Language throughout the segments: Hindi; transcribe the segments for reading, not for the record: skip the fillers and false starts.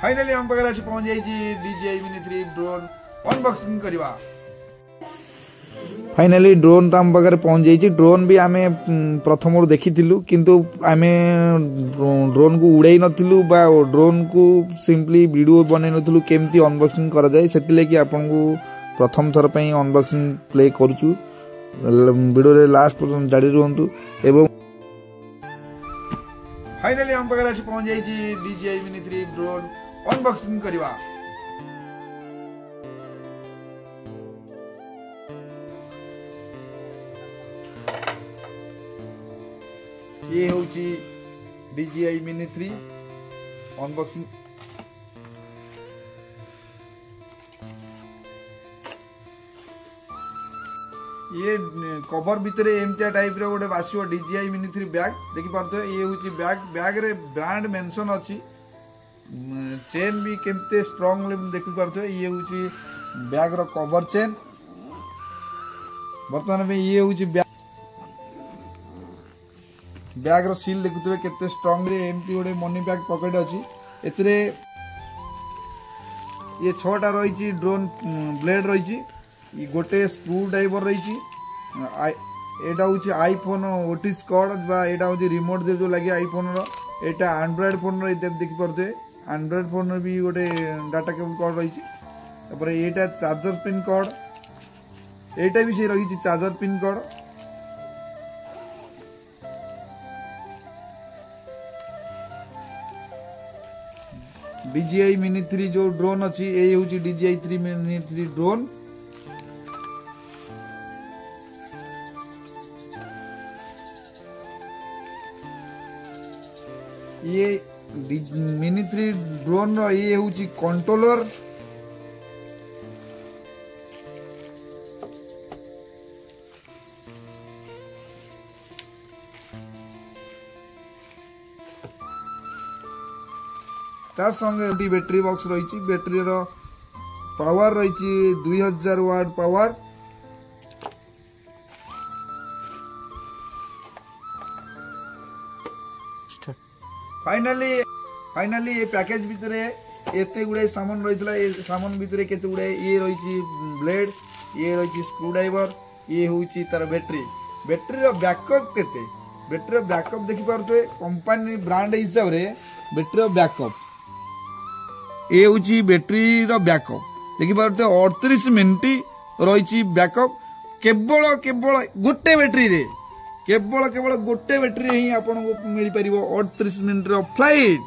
फाइनली हम पाखे आसी पहुंच जाइए DJI Mini 3 ड्रोन अनबॉक्सिंग करवा। फाइनाली ड्रोन तो आम पाखे पहुंच जाइए। ड्रोन भी आम प्रथम देखी किंतु आम ड्रोन को उड़ाई नथिलु बा ड्रोन को सिंपली वीडियो बनै नथिलु केमती अनबॉक्सिंग करा जाए सेति लेकि आपन को प्रथम थर पई अनबॉक्सिंग प्ले करूछु। वीडियो रे लास्ट पर्यंत जारी रहंतु। एवं फाइनली हम पाखे आसी पहुंच जाइए DJI Mini 3 ड्रोन अनबॉक्सिंग करवा। ये होची DJI Mini 3 अनबॉक्सिंग। ये कवर भितर एमतिया टाइप रे गोटे आसो DJI Mini 3 बैग देखि पारतो। ये होची बैग रे ब्रांड मेंशन अछि। चेन भी केमते स्ट्रांग देखि पारतो। ये होची बैग रो कवर चेन। वर्तमान में ये होची बैग रो सील देखुतबे केते स्ट्रांग रे एमती गोटे मनी बैग पॉकेट अछि। एतरे ये 6टा रहिछि ड्रोन ब्लेड रहिछि। ये गोटे स्क्रू ड्राइवर रहिछि। एटा होछि आईफोन ओटिस कोड बा एटा होछि रिमोट दे जो लागि आईफोन रो। एटा एंड्रॉइड फोन रो देखि परते। एंड्रॉइड फोन रो भी गोटे डाटा केबल कोड रहिछि। तापर एटा चार्जर पिन कोड। एटा भी से रहिछि charger pin code. DJI Mini 3 जो ड्रोन अच्छी ये हूँ DJI Mini 3 ड्रोन। ये Mini 3 ड्रोन ये हूँ कंट्रोलर। तार संगे बैटरी बॉक्स रही। बैटरी रो पावर रही 2000 वाट पावर। फाइनली ये पैकेज भितर एते गुड़े सामान रही। ये सामान भितर केते गुड़े ये रही ब्लेड, ये रही स्क्रू ड्राइवर, ये हूँ तार बैटरी। बैटरी रो बैकअप केते? बैटरी रो बैकअप देखि पारते कंपनी ब्रांड हिसाब रे बैटरी रो बैकअप ये हूँ बैटरी रो बैकअप देखि पारते 38 मिनिट रही बैकअप। केवल केवल गोटे बैटरी रे केवल गोटे बैटरी ही आपन को मिल परिबो 38 मिनिट रो फ्लाइट।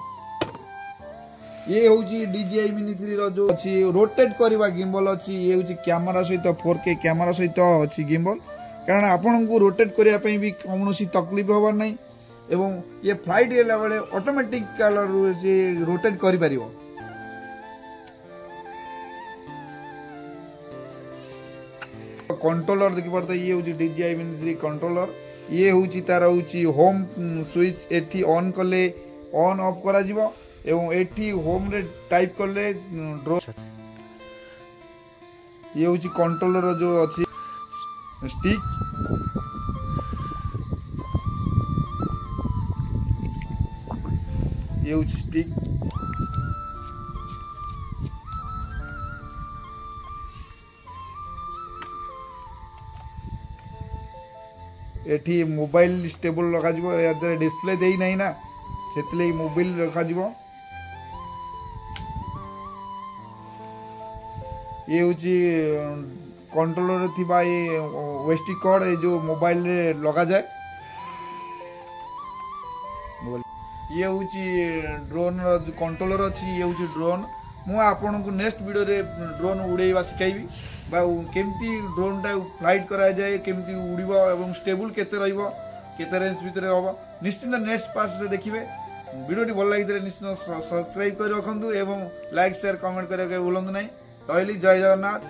ये हूँ DJI Mini 3 रो जो अछि रोटेट करबा गिम्बल अछि। ये हूँ कैमरा सहित 4K कैमरा सहित अछि गिम्बल। कारण आपन को रोटेट करिया पई भी कोनोसी तकलीफ होबार नै। एवं ये फ्लाइट गेला बेले ऑटोमेटिक कलर से रोटेट करि परिबो। कंट्रोलर देखि पड़ता। ये हूँ DJI Mini 3 कंट्रोलर। ये हूँ तार हूँ होम स्विच। एठी ऑन कले ऑन ऑफ करा जिवो एवं एठी होम रे टाइप कले ड्रोन। ये हूँ कंट्रोलर जो अच्छी स्टिक। ये हूँ स्टिक। एठी मोबाइल स्टेबल रखा जिवो। या डिस्प्ले देई नहीं ना सेतले मोबाइल रखा जिवो। ये हूँ कंट्रोलर थिबा ये वेस्टी कॉर्ड जो मोबाइल रे लगा जाए। ये हूँ ड्रोन रो कंट्रोलर अच्छी। ये हूँ ड्रोन। मु आपन को नेक्स्ट वीडियो रे ड्रोन उड़ेवा सिखाइबी बा केमती ड्रोन टा फ्लाइट करा जाए केमती उड़ीबो एवं स्टेबल केते रहइबो केते रेंज भितर होबो निश्चित नेक्स्ट पार्ट रे देखिबे। वीडियो भल लगी निश्चित सब्सक्राइब कर रखंतु एवं लाइक शेयर कमेंट करके भूलंतु नहीं। रहली जय जगन्नाथ।